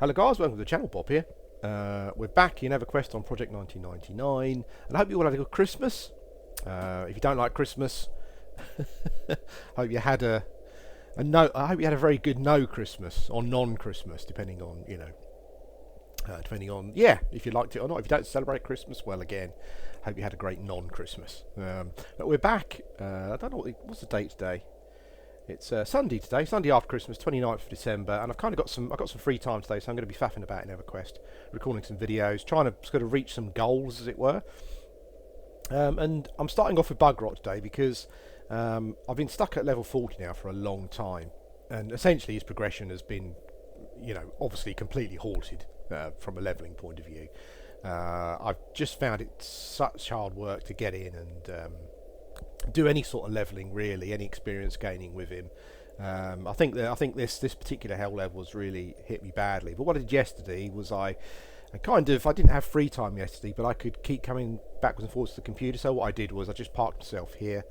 Hello guys, welcome to the channel. Bob here. We're back in Everquest on Project 1999, and I hope you all had a good Christmas. If you don't like Christmas, hope you had a no. I hope you had a very good no Christmas or non-Christmas, depending on if you liked it or not. If you don't celebrate Christmas, well, again, hope you had a great non-Christmas. But we're back. I don't know what's the date today. It's Sunday today, Sunday after Christmas, 29th of December, and I've got some free time today, so I'm going to be faffing about in EverQuest, recording some videos, trying to sort of reach some goals, as it were. And I'm starting off with bug rot today because I've been stuck at level 40 now for a long time, and essentially his progression has been, obviously completely halted from a leveling point of view. I've just found it such hard work to get in and do any sort of leveling, really, any experience gaining with him. I think this particular hell level has really hit me badly. But what I did yesterday was I didn't have free time yesterday, but I could keep coming backwards and forwards to the computer. So what I did was I just parked myself here,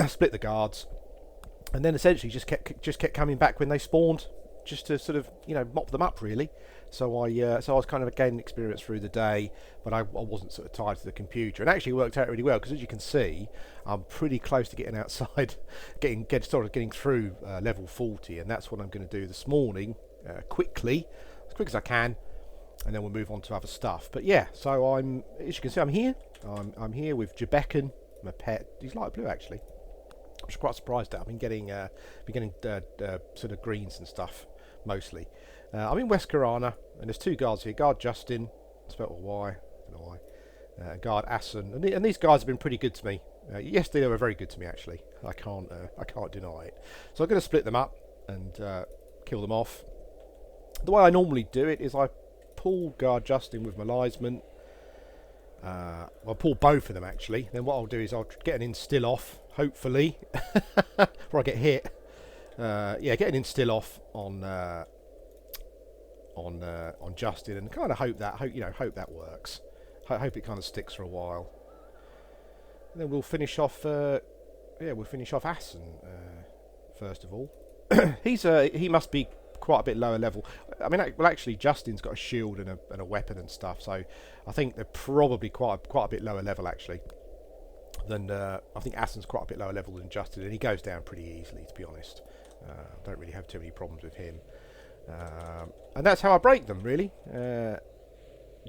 split the guards, and then essentially just kept coming back when they spawned, just to sort of mop them up, really. So I was kind of gaining experience through the day, but I wasn't sort of tied to the computer. And actually worked out really well, because as you can see, I'm pretty close to getting outside, getting through level 40, and that's what I'm going to do this morning, quickly, as quick as I can, and then we'll move on to other stuff. But yeah, so as you can see, I'm here. I'm here with Jebekan, my pet. He's light blue, actually. I was quite surprised at. I've been getting sort of greens and stuff mostly. I'm in West Karana, and there's two guards here. Guard Justin, spelled with a Y, I don't know why. Guard Assen, and these guys have been pretty good to me. Yesterday they were very good to me, actually. I can't deny it. So I'm going to split them up and kill them off. The way I normally do it is I pull Guard Justin with my linesman. I'll pull both of them, actually. Then what I'll do is I'll get an instill off, hopefully, before I get hit. Get an instill off on Justin, and kind of hope that works. Hope it kind of sticks for a while. And then we'll finish off. We'll finish off Assen first of all. He must be quite a bit lower level. I mean, well, actually, Justin's got a shield and a weapon and stuff, so I think they're probably quite a bit lower level, actually. Than I think Assen's quite a bit lower level than Justin, and he goes down pretty easily, to be honest. Don't really have too many problems with him. And that's how I break them, really.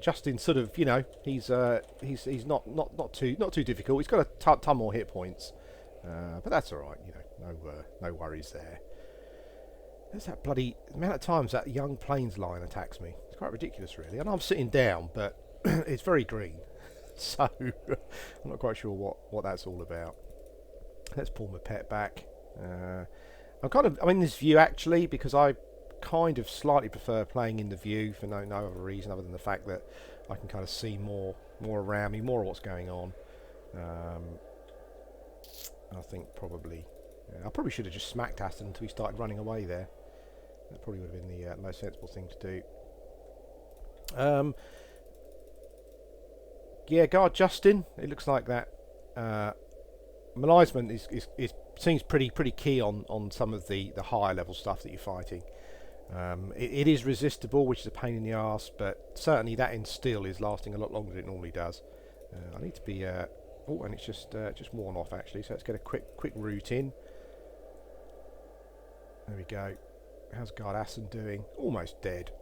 Justin sort of, he's not too difficult. He's got a ton more hit points, but that's all right. No worries there. There's that bloody amount of times that young plains line attacks me. It's quite ridiculous, really. I know I'm sitting down, but it's very green, so I'm not quite sure what that's all about. Let's pull my pet back. I'm in this view, actually, because I kind of slightly prefer playing in the view for no other reason other than the fact that I can kind of see more around me, more of what's going on. I think probably I probably should have just smacked Aston until he started running away there. That probably would have been the most sensible thing to do. Guard Justin, it looks like that Melisman is seems pretty key on some of the higher level stuff that you're fighting. It is resistible, which is a pain in the arse, but certainly that instill is lasting a lot longer than it normally does. I need to be and it's just worn off, actually, so let's get a quick route in. There we go. How's Guard Assen doing? Almost dead.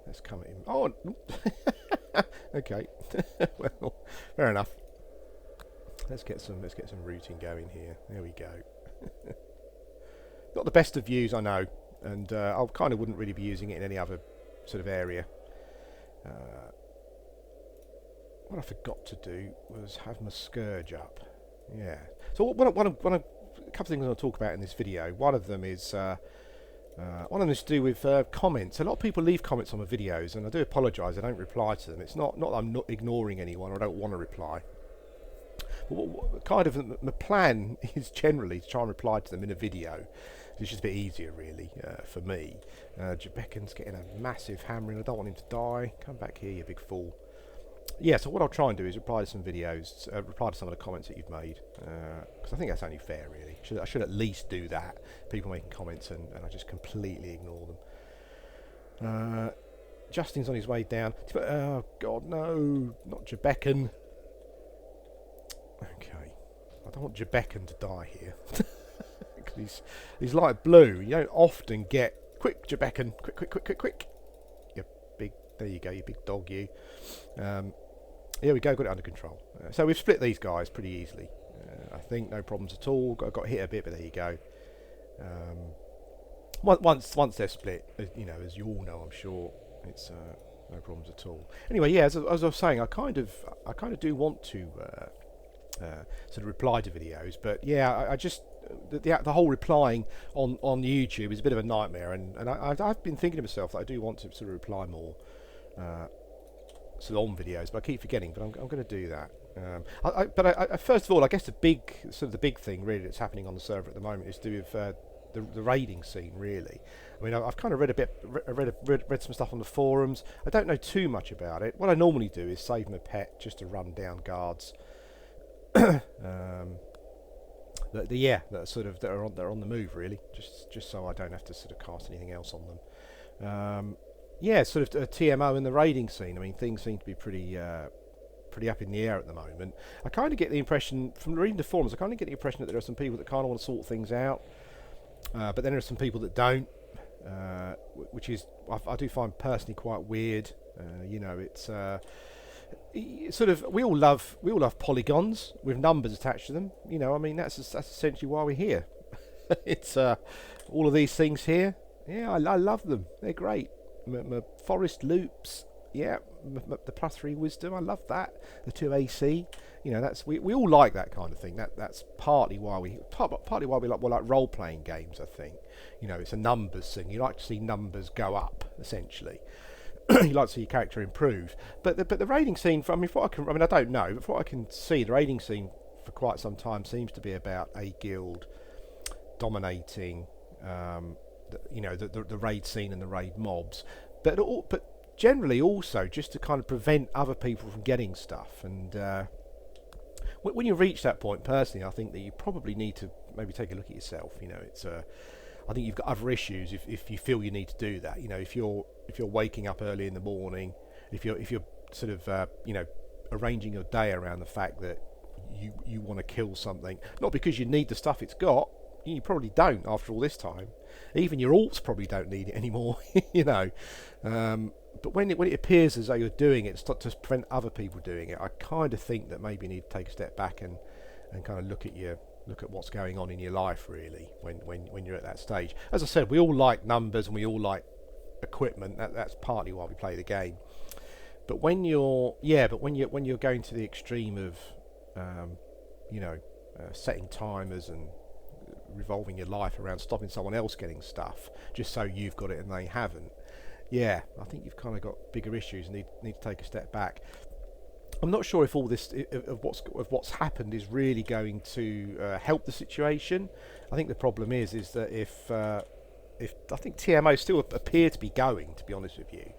Let's come at him. Oh, okay. Well, fair enough. Let's get some routing going here. There we go. Not the best of views, I know, and I kind of wouldn't really be using it in any other sort of area. What I forgot to do was have my scourge up. Yeah. So a couple of things I'll talk about in this video. One of them is to do with comments. A lot of people leave comments on my videos, and I do apologise. I don't reply to them. It's not that I'm not ignoring anyone, or I don't want to reply. My plan is generally to try and reply to them in a video. It's just a bit easier, really, for me. Jebekan's getting a massive hammering. I don't want him to die. Come back here, you big fool. Yeah, so what I'll try and do is reply to some videos, reply to some of the comments that you've made, because I think that's only fair, really. I should at least do that. People making comments and I just completely ignore them. Justin's on his way down. Oh God, no, not Jebecken. Okay, I don't want Jebecken to die here. Because he's light blue. You don't often get quick Jebecken, quick. You big, there you go, you big dog, you. Here we go, got it under control. So we've split these guys pretty easily. I think no problems at all. Got hit a bit, but there you go. Once they're split, as you all know, I'm sure it's no problems at all. Anyway, yeah, as I was saying, I kind of do want to sort of reply to videos, but yeah, I just the whole replying on YouTube is a bit of a nightmare, and I've been thinking to myself that I do want to sort of reply more sort of on videos, but I keep forgetting. But I'm going to do that. But first of all, I guess the big thing really that's happening on the server at the moment is to do with the raiding scene. Really, I mean, I've kind of read some stuff on the forums. I don't know too much about it. What I normally do is save my pet just to run down guards. That are on the move, really, just so I don't have to sort of cast anything else on them. Sort of TMO in the raiding scene. I mean, things seem to be pretty up in the air at the moment. I kind of get the impression from reading the forums. I kind of get the impression that there are some people that kind of want to sort things out, but then there are some people that don't, which is I do find personally quite weird. It's sort of we all love polygons with numbers attached to them. I mean that's essentially why we're here. It's all of these things here. Yeah, I love them. They're great. My forest loops. Yeah, the +3 wisdom. I love that. The 2 AC. That's we all like that kind of thing. That's partly why we like role playing games. I think. It's a numbers thing. You like to see numbers go up essentially. You like to see your character improve, but the raiding scene. I don't know, but from what I can see, the raiding scene for quite some time seems to be about a guild dominating, the raid scene and the raid mobs, but generally also just to kind of prevent other people from getting stuff. And when you reach that point, personally, I think that you probably need to maybe take a look at yourself. I think you've got other issues if you feel you need to do that. If you're waking up early in the morning, if you're sort of arranging your day around the fact that you want to kill something, not because you need the stuff it's got. You probably don't after all this time. Even your alts probably don't need it anymore. But when it appears as though you're doing it to prevent other people doing it, I kind of think that maybe you need to take a step back and kind of look at what's going on in your life, really, when you're at that stage. As I said, we all like numbers and we all like equipment. That's partly why we play the game. But when you're going to the extreme of setting timers and revolving your life around stopping someone else getting stuff just so you've got it and they haven't, I think you've kind of got bigger issues and need to take a step back. I'm not sure if all this of what's happened is really going to help the situation. I think the problem is that if I think TMO still appear to be going, to be honest with you.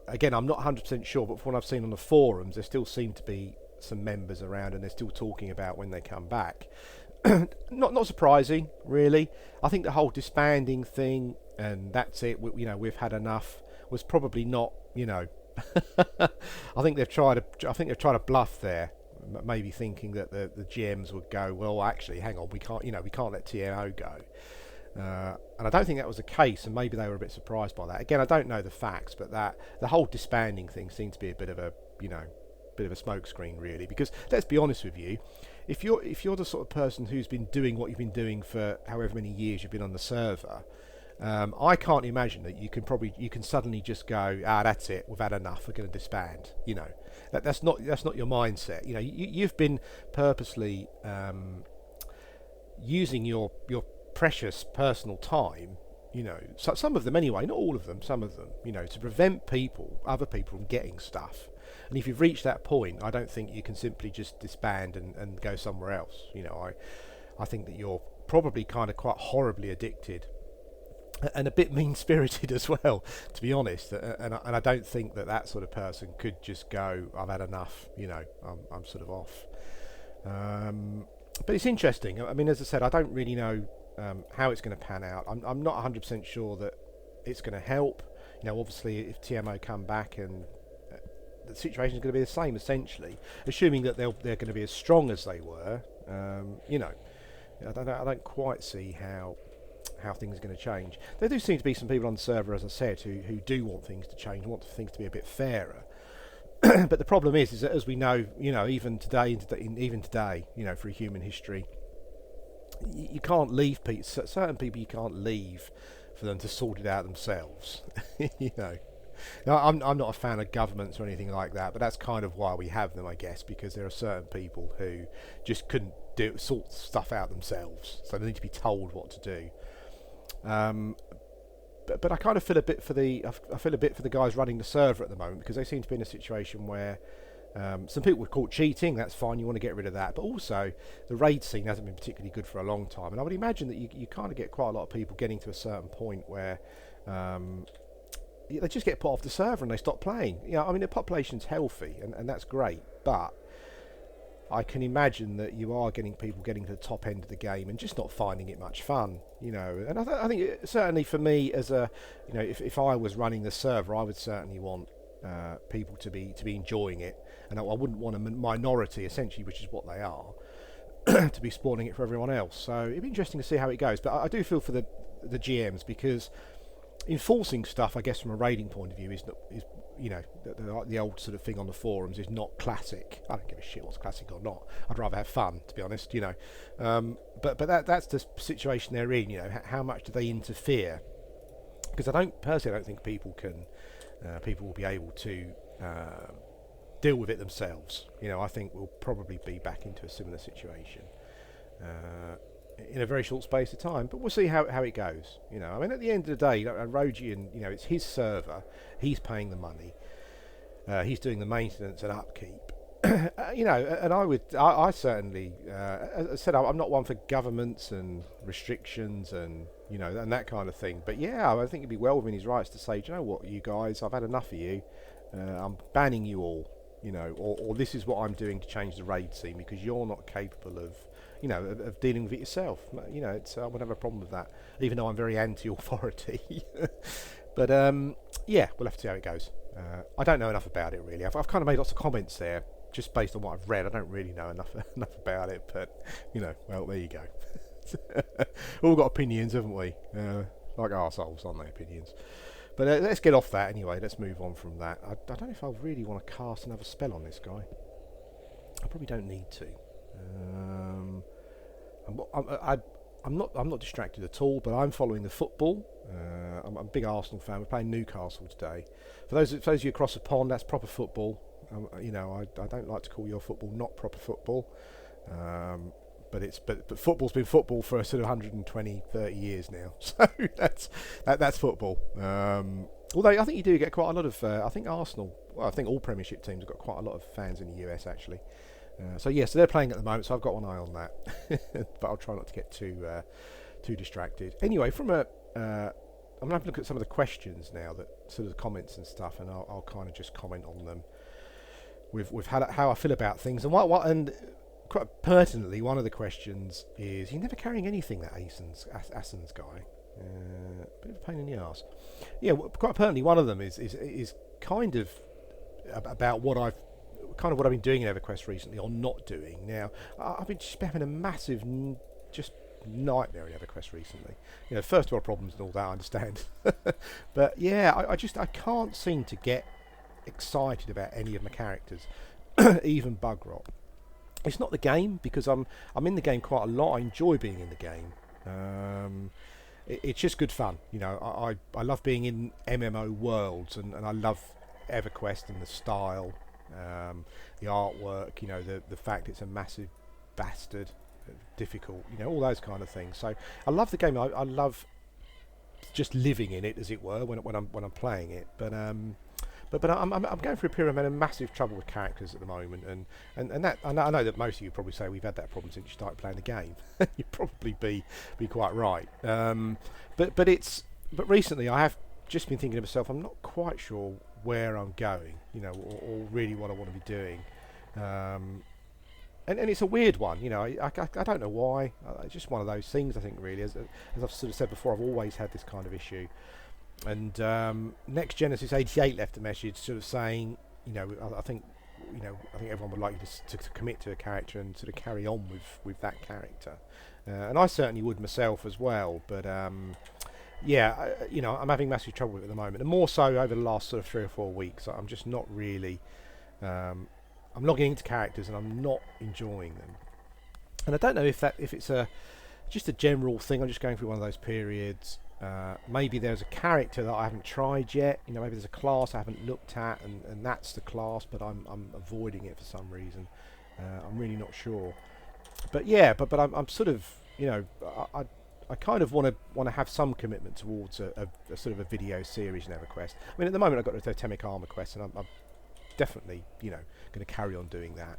Again, I'm not 100% sure, but from what I've seen on the forums, there still seem to be some members around, and they're still talking about when they come back. Not surprising, really. I think the whole disbanding thing and that's it. We've had enough was probably not. I think they've tried to bluff there, maybe thinking that the GMs would go, well, actually, hang on, we can't let TMO go. And I don't think that was the case, and maybe they were a bit surprised by that. Again, I don't know the facts, but that the whole disbanding thing seemed to be a bit of a smokescreen, really. Because let's be honest with you, if you're the sort of person who's been doing what you've been doing for however many years you've been on the server, I can't imagine that you can suddenly just go, that's it, we've had enough, we're going to disband. That's not your mindset. You've been purposely using your precious personal time, so some of them anyway, not all of them, some of them, to prevent other people from getting stuff. And if you've reached that point, I don't think you can simply just disband and go somewhere else. I think that you're probably kind of quite horribly addicted and a bit mean-spirited as well, to be honest. And I don't think that sort of person could just go, I've had enough, I'm sort of off. But it's interesting. I mean, as I said, I don't really know how it's going to pan out. I'm not 100% sure that it's going to help. Obviously, if TMO come back and the situation is going to be the same, essentially, assuming that they're going to be as strong as they were. I don't quite see how things are going to change. There do seem to be some people on the server, as I said, who do want things to change, want things to be a bit fairer. But the problem is that, as we know, even today, for human history, you can't leave people. Certain people you can't leave for them to sort it out themselves. Now, I'm not a fan of governments or anything like that, but that's kind of why we have them, I guess, because there are certain people who just couldn't sort stuff out themselves, so they need to be told what to do. But I kind of feel a bit for the guys running the server at the moment, because they seem to be in a situation where some people would call it cheating. That's fine, you want to get rid of that, but also the raid scene hasn't been particularly good for a long time, and I would imagine that you kind of get quite a lot of people getting to a certain point where they just get put off the server and they stop playing. The population's healthy, and that's great, but I can imagine that you are getting people getting to the top end of the game and just not finding it much fun, And I think certainly for me, as if I was running the server, I would certainly want people to be enjoying it, and I wouldn't want a minority, essentially, which is what they are, to be spoiling it for everyone else. So it'd be interesting to see how it goes. But I do feel for the GMs, because enforcing stuff, I guess, from a raiding point of view, is the old sort of thing on the forums is not classic. I don't give a shit what's classic or not. I'd rather have fun, to be honest. But that's the situation they're in. How much do they interfere? Because I don't think people will be able to deal with it themselves. I think we'll probably be back into a similar situation in a very short space of time, but we'll see how it goes. At the end of the day, Rogian, it's his server, he's paying the money, he's doing the maintenance and upkeep. And I certainly, as I said, I'm not one for governments and restrictions and and that kind of thing. But yeah, I think it'd be well within his rights to say, do you know what, you guys, I've had enough of you. I'm banning you all. Or this is what I'm doing to change the raid scene, because you're not capable of dealing with it yourself. I wouldn't have a problem with that, even though I'm very anti-authority. But yeah, we'll have to see how it goes. I don't know enough about it, really. I've kind of made lots of comments there, just based on what I've read. I don't really know enough about it, but well, there you go. All got opinions, haven't we? Like arseholes, aren't they? Opinions. But let's get off that anyway. Let's move on from that. I don't know if I really want to cast another spell on this guy. I probably don't need to. I'm not distracted at all, but I'm following the football. I'm a big Arsenal fan. We're playing Newcastle today. For those of you across the pond, that's proper football. I don't like to call your football not proper football. But football's been football for sort of 120, 30 years now. So that's football. Although I think you do get quite a lot of. I think Arsenal. Well, I think all Premiership teams have got quite a lot of fans in the US actually. So they're playing at the moment. So I've got one eye on that. But I'll try not to get too distracted. Anyway, I'm going to have a look at some of the questions now, that sort of the comments and stuff, and I'll kind of just comment on them. With how I feel about things, and and quite pertinently, one of the questions is, you're never carrying anything, that Assens guy. Bit of a pain in the arse. Yeah, quite pertinently, one of them is kind of about what I've been doing in Everquest recently, or not doing. Now, I've been just having a massive just nightmare in Everquest recently. First world problems and all that, I understand. But yeah, I can't seem to get excited about any of my characters, even Bugrot. It's not the game, because I'm in the game quite a lot. I enjoy being in the game. It's just good fun. I love being in MMO worlds, and I love Everquest and the style, the artwork. The fact it's a massive bastard, difficult. All those kind of things. So I love the game. I love just living in it, as it were, when I'm playing it. But I'm going through a period of massive trouble with characters at the moment, and that I know that most of you probably say we've had that problem since you started playing the game. You'd probably be quite right. But recently I have just been thinking to myself, I'm not quite sure where I'm going, or really what I want to be doing. And it's a weird one, I don't know why. It's just one of those things, I think, really. As I've sort of said before, I've always had this kind of issue. And Next Genesis 88 left a message sort of saying, I think everyone would like you to commit to a character and sort of carry on with that character, and I certainly would myself as well. But I'm having massive trouble with it at the moment, and more so over the last sort of 3 or 4 weeks. I'm just not really. I'm logging into characters and I'm not enjoying them, and I don't know if it's just a general thing. I'm just going through one of those periods. Maybe there's a character that I haven't tried yet. Maybe there's a class I haven't looked at, and that's the class, but I'm avoiding it for some reason. I'm really not sure. But yeah, but I'm sort of, I kind of want to have some commitment towards a sort of a video series in EverQuest. I mean, at the moment I've got the Totemic Armor quest, and I'm definitely, going to carry on doing that.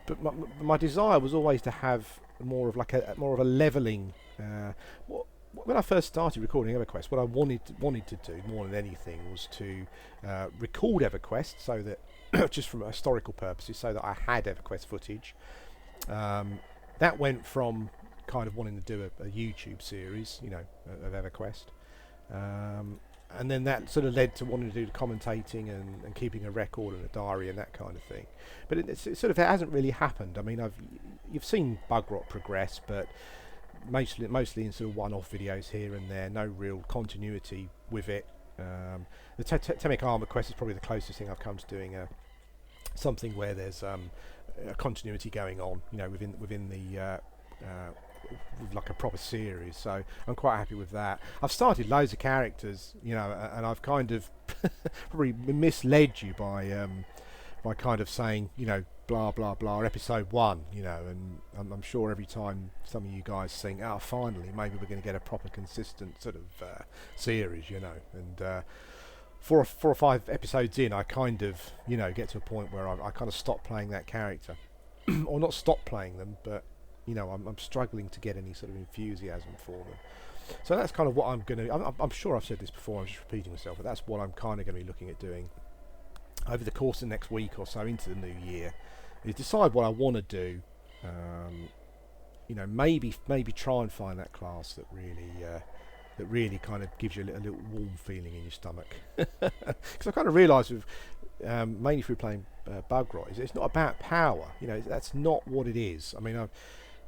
But my desire was always to have more of a leveling. When I first started recording EverQuest, what I wanted to do more than anything was to record EverQuest, so that just from historical purposes, so that I had EverQuest footage. That went from kind of wanting to do a YouTube series, of EverQuest, and then that sort of led to wanting to do the commentating and keeping a record and a diary and that kind of thing. But it sort of hasn't really happened. I mean, you've seen Bugrot progress, but mostly in sort of one-off videos here and there. No real continuity with it. The Totemic Armor quest is probably the closest thing I've come to doing something where there's a continuity going on, within the with like a proper series. So I'm quite happy with that. I've started loads of characters, and I've kind of probably misled you by kind of saying, blah blah blah, episode 1, and I'm sure every time some of you guys think, oh, finally maybe we're going to get a proper consistent sort of series, and 4 or 5 episodes in, I kind of get to a point where I kind of stop playing that character or not stop playing them, but I'm struggling to get any sort of enthusiasm for them. So that's kind of what I'm going to... I'm sure I've said this before, I'm just repeating myself, but that's what I'm kind of going to be looking at doing over the course of the next week or so into the new year, is decide what I want to do. Maybe try and find that class that really kind of gives you a little warm feeling in your stomach. Because I kind of realised with mainly through playing Bugrot, it's not about power. That's not what it is. I mean, I'm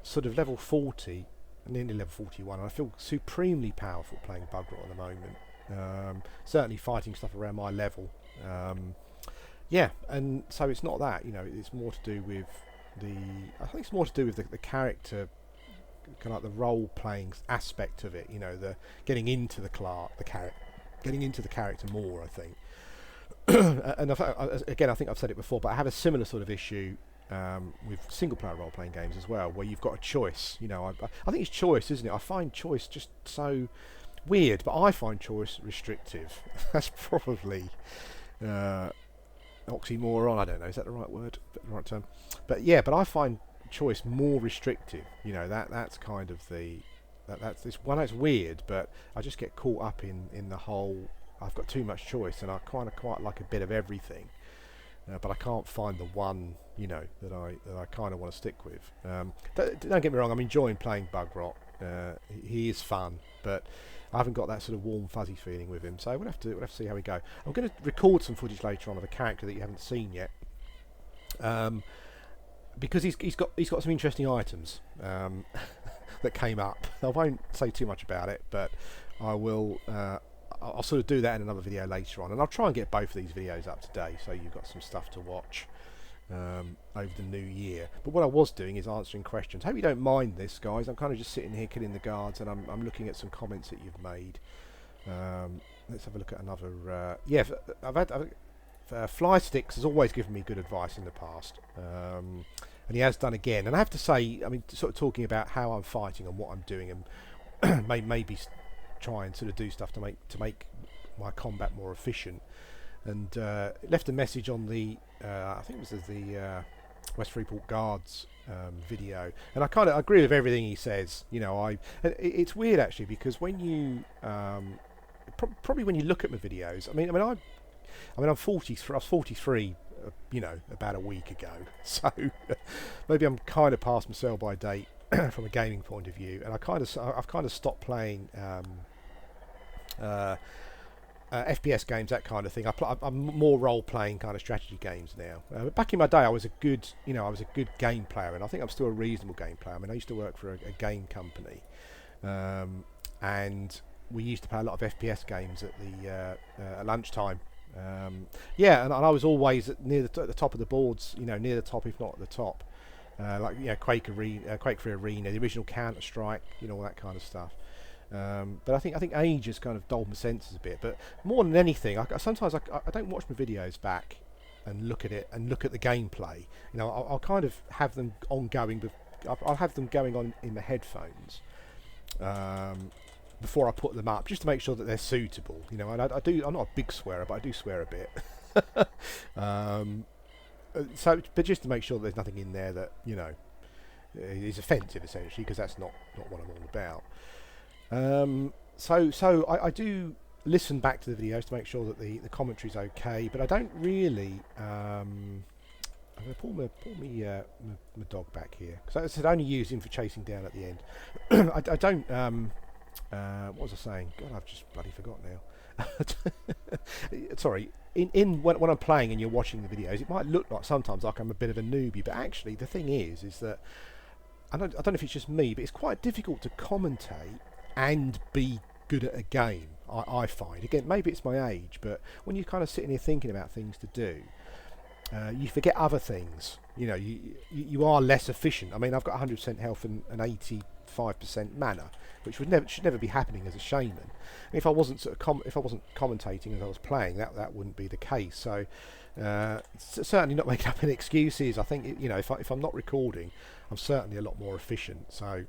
sort of level 40, nearly level 41, and I feel supremely powerful playing Bugrot at the moment. Certainly fighting stuff around my level. And so it's not that. It's more to do with the character, kind of like the role playing aspect of it. The getting into the character more, I think. And again, I think I've said it before, but I have a similar sort of issue with single player role playing games as well, where you've got a choice. I think it's choice, isn't it? I find choice just so weird, but I find choice restrictive. That's probably oxymoron. I don't know. Is that the right word? The right term? But yeah, but I find choice more restrictive. That's kind of that's this one. It's weird, but I just get caught up in the whole. I've got too much choice, and I kind of quite like a bit of everything, but I can't find the one that I kind of want to stick with. Don't get me wrong. I'm enjoying playing Bugrot. He is fun, but I haven't got that sort of warm fuzzy feeling with him. So we'll have to see how we go. I'm going to record some footage later on of a character that you haven't seen yet, because he's got some interesting items that came up. I won't say too much about it, but I will. I'll sort of do that in another video later on, and I'll try and get both of these videos up today, so you've got some stuff to watch over the new year. But what I was doing is answering questions. Hope you don't mind this, guys. I'm kind of just sitting here killing the guards, and I'm looking at some comments that you've made. Let's have a look at another. I've had Fly Sticks has always given me good advice in the past, and he has done again. And I have to say, I mean, sort of talking about how I'm fighting and what I'm doing, and maybe try and sort of do stuff to make my combat more efficient. And left a message on the I think it was the West Freeport Guards video, and I kind of agree with everything he says. It's weird actually, because when you probably when you look at my videos, I mean I'm 43. I was 43 about a week ago, so maybe I'm kind of past my sell by date from a gaming point of view, and I've kind of stopped playing uh, FPS games, that kind of thing. I'm more role-playing kind of strategy games now. But back in my day, I was a good game player, and I think I'm still a reasonable game player. I mean, I used to work for a game company, and we used to play a lot of FPS games at the at lunchtime. And I was always at the top of the boards, near the top, if not at the top. Quake Arena, Quake 3 Arena, the original Counter Strike, all that kind of stuff. But I think age has kind of dulled my senses a bit. But more than anything, sometimes I don't watch my videos back and look at it and look at the gameplay. I'll kind of have them ongoing. I'll have them going on in the headphones before I put them up, just to make sure that they're suitable. And I'm not a big swearer, but I do swear a bit. But just to make sure that there's nothing in there that is offensive, essentially, because that's not what I'm all about. So I do listen back to the videos to make sure that the commentary's okay, but I don't really. I'm going to pull my dog back here, because I said only use him for chasing down at the end. I don't. What was I saying? God, I've just bloody forgot now. Sorry. When I'm playing and you're watching the videos, it might look like sometimes like I'm a bit of a newbie, but actually the thing is that I don't know if it's just me, but it's quite difficult to commentate and be good at a game. I find, again, maybe it's my age, but when you're kind of sitting here thinking about things to do, you forget other things. You are less efficient. I mean, I've got 100% health and 85% mana, which should never be happening as a shaman. If I wasn't commentating as I was playing, that wouldn't be the case. So certainly not making up any excuses. I think if I'm not recording, I'm certainly a lot more efficient. So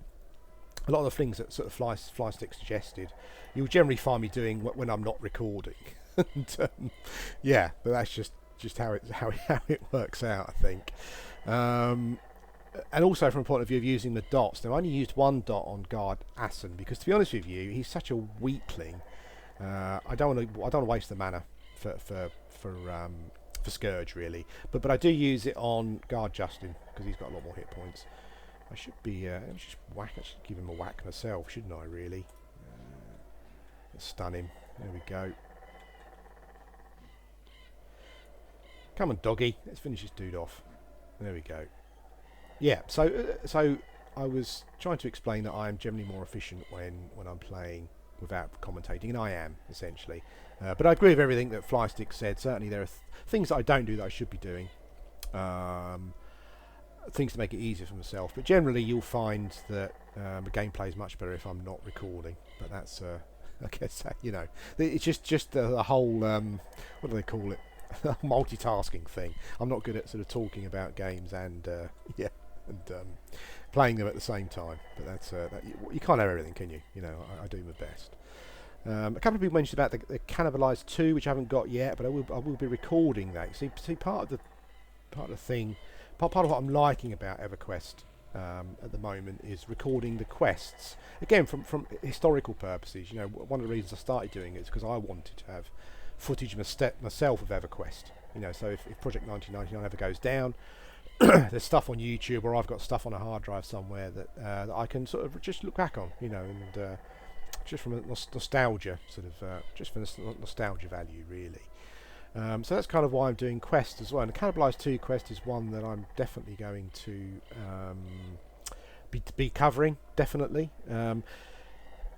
a lot of the things that sort of Flystick suggested, you'll generally find me doing when I'm not recording. And, but that's just how it works out, I think. And also from a point of view of using the dots. Now, I only used one dot on Guard Assen because, to be honest with you, he's such a weakling. I don't want to waste the mana for Scourge, really. But I do use it on Guard Justin because he's got a lot more hit points. I should be I should give him a whack myself, shouldn't I? Really. Let's stun him. There we go. Come on, doggy. Let's finish this dude off. There we go. Yeah, so I was trying to explain that I am generally more efficient when I'm playing without commentating, and I am, essentially. But I agree with everything that Flystick said. Certainly there are things that I don't do that I should be doing. Things to make it easier for myself. But generally you'll find that the gameplay is much better if I'm not recording. But that's, I guess, it's just the whole, what do they call it? Multitasking thing. I'm not good at sort of talking about games and playing them at the same time. But that's you can't have everything, can you? I do my best. A couple of people mentioned about the Cannibalized 2, which I haven't got yet, but I will be recording that. See, part of the thing, part of what I'm liking about Everquest at the moment is recording the quests. Again, from historical purposes. One of the reasons I started doing it is because I wanted to have footage myself of EverQuest. So if Project 1999 ever goes down, there's stuff on YouTube, or I've got stuff on a hard drive somewhere that I can sort of just look back on, and just from a nostalgia sort of, just for nostalgia value, really. So that's kind of why I'm doing Quest as well. And the Cannibalized 2 Quest is one that I'm definitely going to be covering, definitely. I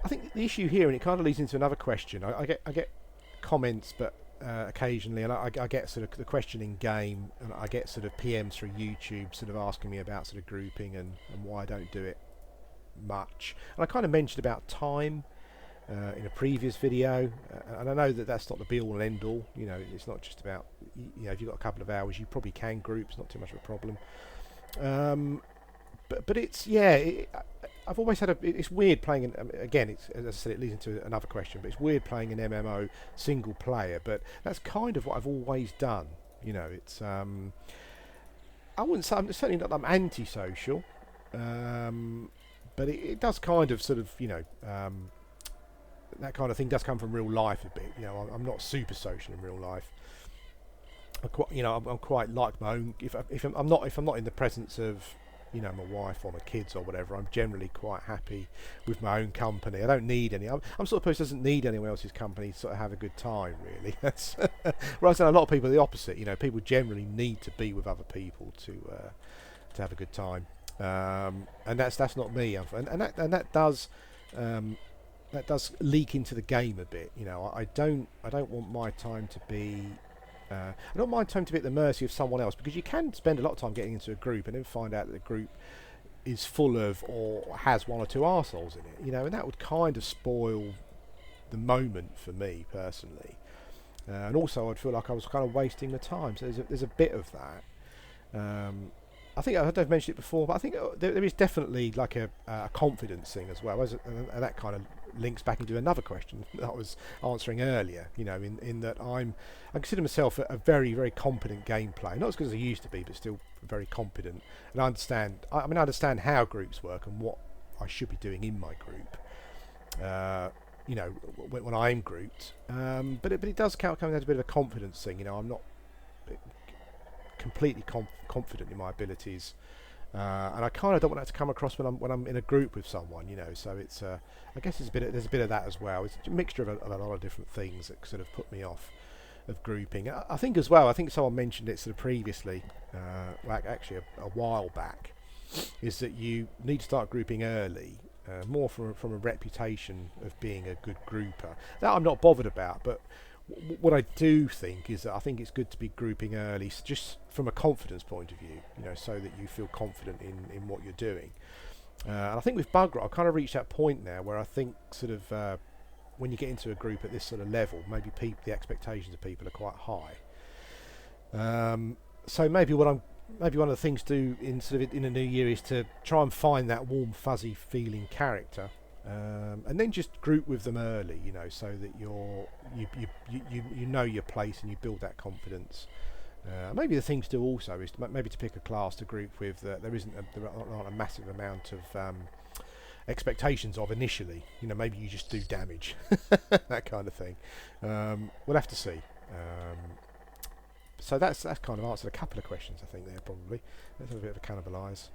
think the issue here, and it kind of leads into another question. I get comments, but occasionally, and I get sort of the question in game, and I get sort of PMs through YouTube sort of asking me about sort of grouping and why I don't do it much. And I kind of mentioned about time in a previous video, and I know that that's not the be all and end all. It's not just about, if you've got a couple of hours, you probably can group. It's not too much of a problem. But it's, I've always had it's weird playing, again, it's, as I said, it leads into another question, but it's weird playing an MMO single player, but that's kind of what I've always done. It's, I wouldn't say, I'm certainly not that I'm antisocial, but it does kind of sort of, that kind of thing does come from real life a bit. I'm not super social in real life. I'm quite like my own. If I'm not in the presence of my wife or my kids or whatever, I'm generally quite happy with my own company. I don't need any. I'm sort of person who doesn't need anyone else's company to sort of have a good time, really. That's whereas a lot of people are the opposite. People generally need to be with other people to have a good time, and that's not me, and that does. That does leak into the game a bit. I don't want my time to be. I don't mind time to be at the mercy of someone else, because you can spend a lot of time getting into a group and then find out that the group is full of or has one or two arseholes in it. And that would kind of spoil the moment for me personally. And also, I'd feel like I was kind of wasting the time. So there's a bit of that. I think I've mentioned it before, but I think there is definitely like a confidence thing as well, and that kind of links back into another question that I was answering earlier. In that I consider myself a very, very competent game player, not as good as I used to be, but still very competent. And I understand how groups work and what I should be doing in my group. When I'm grouped, but it does come down to a bit of a confidence thing. I'm not completely confident in my abilities, and I kind of don't want that to come across when I'm in a group with someone. So it's I guess there's a bit of that as well. It's a mixture of a lot of different things that sort of put me off of grouping. I think as well, I think someone mentioned it sort of previously, like actually a while back, is that you need to start grouping early, more from a reputation of being a good grouper. That I'm not bothered about, but what I do think is that I think it's good to be grouping early, just from a confidence point of view, so that you feel confident in what you're doing. And I think with bug rot, I've kind of reached that point now where I think sort of when you get into a group at this sort of level, maybe the expectations of people are quite high. So maybe one of the things to do in the new year is to try and find that warm, fuzzy feeling character. And then just group with them early, so that you know your place and you build that confidence. Maybe the thing to do also is maybe to pick a class to group with that there aren't a massive amount of expectations of initially. Maybe you just do damage, that kind of thing. We'll have to see. So that's kind of answered a couple of questions, I think, there probably. Let's have a bit of a cannibalise.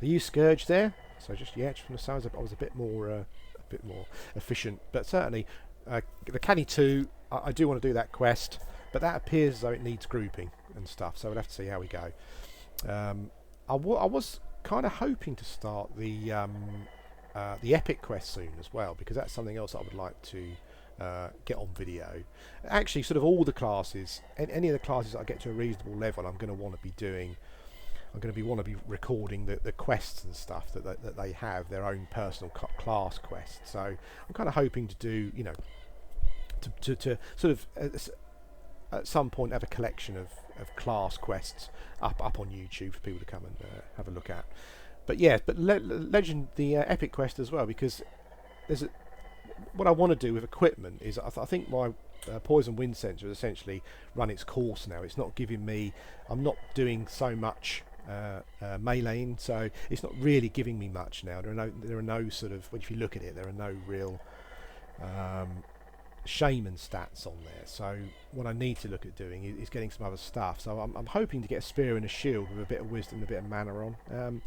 Are you Scourge there? So just from the sounds, I was a bit more efficient, but certainly the Canny 2, I do want to do that quest, but that appears as though it needs grouping and stuff, so we'll have to see how we go. I was kind of hoping to start the Epic quest soon as well, because that's something else I would like to get on video. Actually, sort of all the classes, any of the classes that I get to a reasonable level, I'm going to want to be doing. I'm going to want to be recording the quests and stuff that they have, their own personal class quests. So I'm kind of hoping to do, to sort of at some point have a collection of class quests up on YouTube for people to come and have a look at. But yeah, legend the Epic quest as well, because what I want to do with equipment is I think my poison wind sensor has essentially run its course now. It's not giving me. I'm not doing so much meleeing, so it's not really giving me much now. There are no sort of, if you look at it, there are no real shaman stats on there. So what I need to look at doing is getting some other stuff. So I'm hoping to get a spear and a shield with a bit of wisdom and a bit of mana on.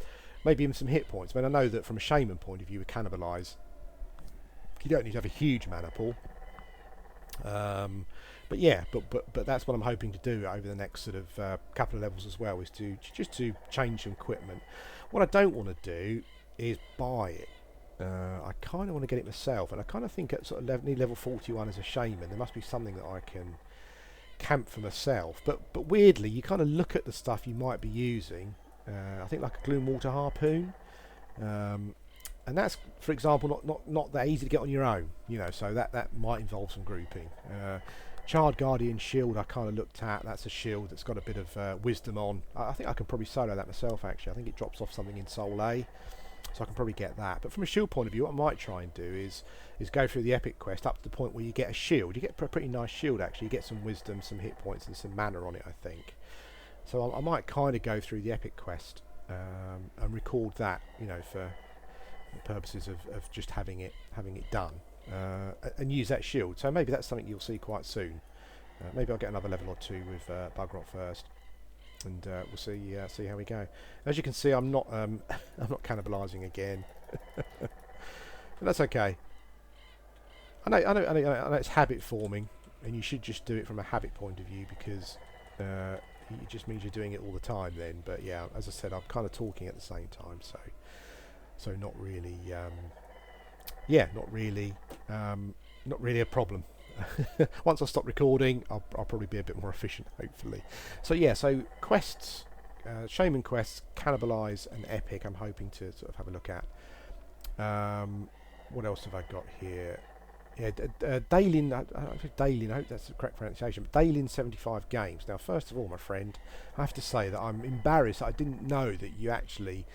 Maybe even some hit points. I mean, I know that from a shaman point of view, with cannibalise, you don't need to have a huge mana pool. But yeah, but that's what I'm hoping to do over the next sort of couple of levels as well, is to change some equipment. What I don't want to do is buy it. I kind of want to get it myself, and I kind of think at sort of level 41 as a shaman, there must be something that I can camp for myself. But weirdly, you kind of look at the stuff you might be using. I think like a gloom water harpoon. And that's, for example, not that easy to get on your own, so that might involve some grouping. Charred Guardian Shield I kind of looked at. That's a shield that's got a bit of wisdom on. I think I can probably solo that myself, actually. I think it drops off something in Soul A, so I can probably get that. But from a shield point of view, what I might try and do is go through the Epic quest up to the point where you get a shield. You get a pretty nice shield, actually. You get some wisdom, some hit points, and some mana on it, I think. So I might kind of go through the Epic quest and record that, for purposes of just having it done, and use that shield. So maybe that's something you'll see quite soon. Maybe I'll get another level or two with bug rot first. and we'll see how we go. As you can see, I'm not I'm not cannibalising again, but that's okay. I know it's habit forming, and you should just do it from a habit point of view, because it just means you're doing it all the time then. But yeah, as I said, I'm kind of talking at the same time, so not really yeah, not really a problem. Once I stop recording, I'll probably be a bit more efficient, hopefully. So yeah, so quests, shaman quests, cannibalise and epic, I'm hoping to sort of have a look at. What else have I got here? Yeah, Dalin, I hope that's the correct pronunciation, but Dalin 75 Games. Now, first of all, my friend, I have to say that I'm embarrassed that I didn't know that you actually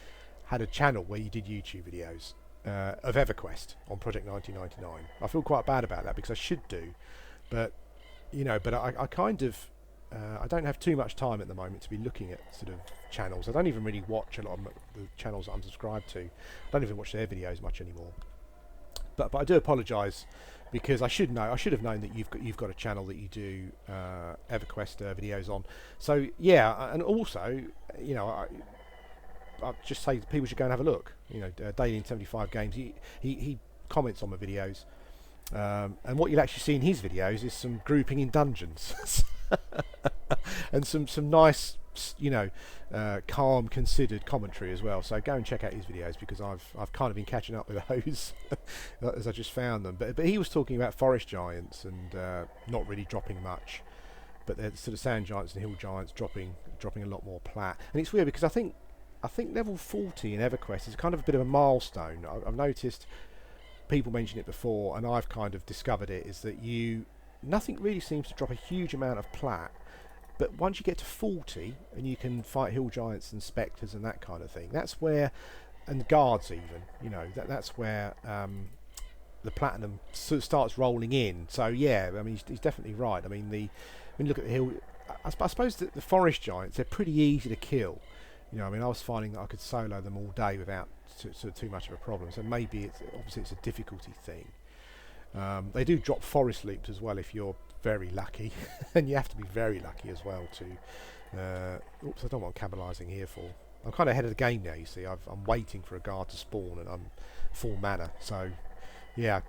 had a channel where you did YouTube videos of Everquest on Project 1999. I feel quite bad about that, because I should do, but you know, but I kind of I don't have too much time at the moment to be looking at sort of channels. I don't even really watch a lot of the channels that I'm subscribed to. I don't even watch their videos much anymore. But I do apologise, because I should have known that you've got a channel that you do Everquest videos on. So yeah, and also, you know, I'll just say that people should go and have a look. You know, Daily in 75 Games, he comments on my videos, and what you'll actually see in his videos is some grouping in dungeons, and some nice, you know, calm, considered commentary as well. So go and check out his videos, because I've kind of been catching up with those as I just found them. But he was talking about forest giants and not really dropping much, but they're sort of sand giants and hill giants dropping a lot more plat. And it's weird, because I think level 40 in Everquest is kind of a bit of a milestone. I've noticed people mention it before, and I've kind of discovered it, is that nothing really seems to drop a huge amount of plat. But once you get to 40 and you can fight hill giants and spectres and that kind of thing, that's where, and guards even, you know, that's where the platinum sort of starts rolling in. So yeah, I mean, he's definitely right. I mean, when you look at the hill, I suppose that the forest giants, they're pretty easy to kill. You know, I mean, I was finding that I could solo them all day without too much of a problem. So maybe obviously it's a difficulty thing. They do drop forest loops as well if you're very lucky, and you have to be very lucky as well to. Oops, I don't want cannibalising here for. I'm kind of ahead of the game now. You see, I'm waiting for a guard to spawn, and I'm full mana. So yeah,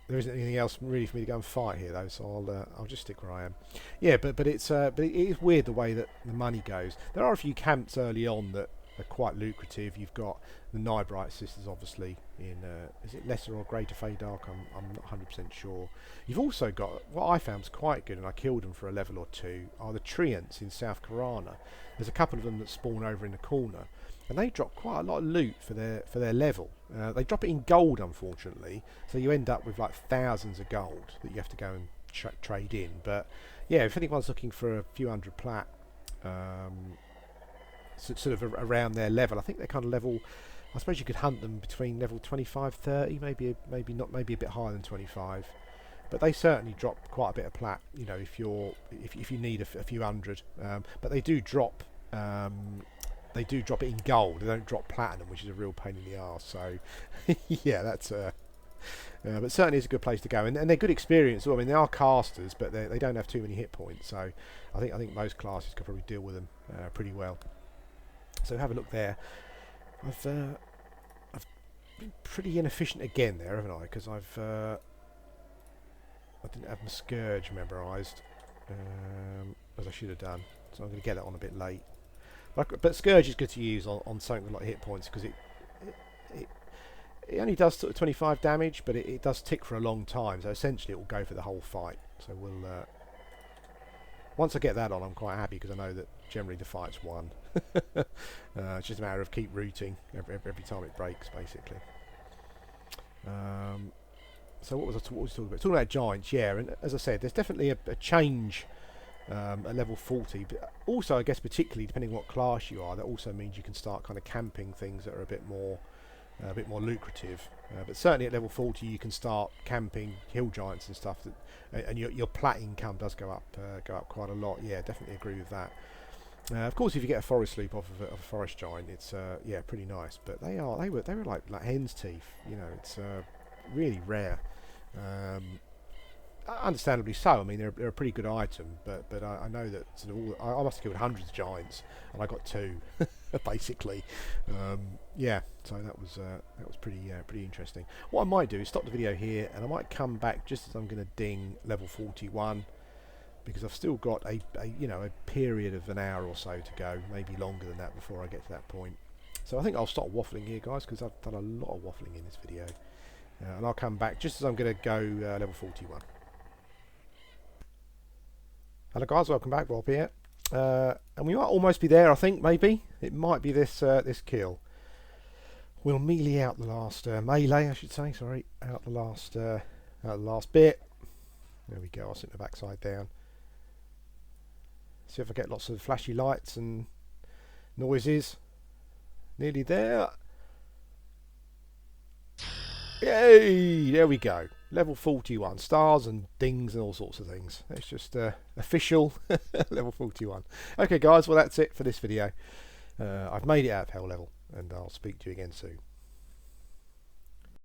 there isn't anything else really for me to go and fight here though. So I'll just stick where I am. Yeah, but it is weird the way that the money goes. There are a few camps early on that are quite lucrative. You've got the Nightbright sisters, obviously, in is it Lesser or Greater Feydark? I'm not 100% sure. You've also got, what I found was quite good, and I killed them for a level or two, are the Treants in South Karana. There's a couple of them that spawn over in the corner, and they drop quite a lot of loot for their level. They drop it in gold, unfortunately, so you end up with like thousands of gold that you have to go and trade in. But yeah, if anyone's looking for a few hundred plat, sort of around their level, I think they're kind of level. I suppose you could hunt them between level 25, 30, maybe a bit higher than 25. But they certainly drop quite a bit of plat. You know, if you need a few hundred, but they do drop. They do drop it in gold. They don't drop platinum, which is a real pain in the arse. So yeah, that's. But certainly it's a good place to go, and they're good experience. Well, I mean, they are casters, but they don't have too many hit points. So I think most classes could probably deal with them pretty well. So have a look there. I've been pretty inefficient again there, haven't I? Because I didn't have my Scourge memorised as I should have done. So I'm going to get it on a bit late. But Scourge is good to use on something with a lot of hit points, because it only does sort of 25 damage, but it does tick for a long time. So essentially it will go for the whole fight. So we'll once I get that on, I'm quite happy, because I know that generally the fight's won. It's just a matter of keep rooting every time it breaks, basically. So what was I talking about? Talking about giants, yeah. And as I said, there's definitely a change at level 40. But also, I guess, particularly depending on what class you are, that also means you can start kind of camping things that are a bit more lucrative. But certainly at level 40, you can start camping hill giants and stuff, and your plat income does go up quite a lot. Yeah, definitely agree with that. Of course, if you get a forest loop off of a forest giant, it's yeah, pretty nice. But they were like hen's teeth. You know, it's really rare. understandably so. I mean, they're a pretty good item, but I know that sort of I must have killed hundreds of giants, and I got 2, basically. Yeah, so that was pretty interesting. What I might do is stop the video here, and I might come back just as I'm going to ding level 41, because I've still got a period of an hour or so to go, maybe longer than that before I get to that point. So I think I'll stop waffling here, guys, because I've done a lot of waffling in this video. And I'll come back just as I'm going to go level 41. Hello guys, welcome back, Rob here. And we might almost be there, I think, maybe. It might be this this kill. We'll melee out the last melee, I should say, sorry. Out the last bit. There we go, I'll sit the backside down. See if I get lots of flashy lights and noises. Nearly there. Yay! There we go. Level 41. Stars and dings and all sorts of things. It's just official level 41. Okay guys, well that's it for this video. I've made it out of hell level, and I'll speak to you again soon.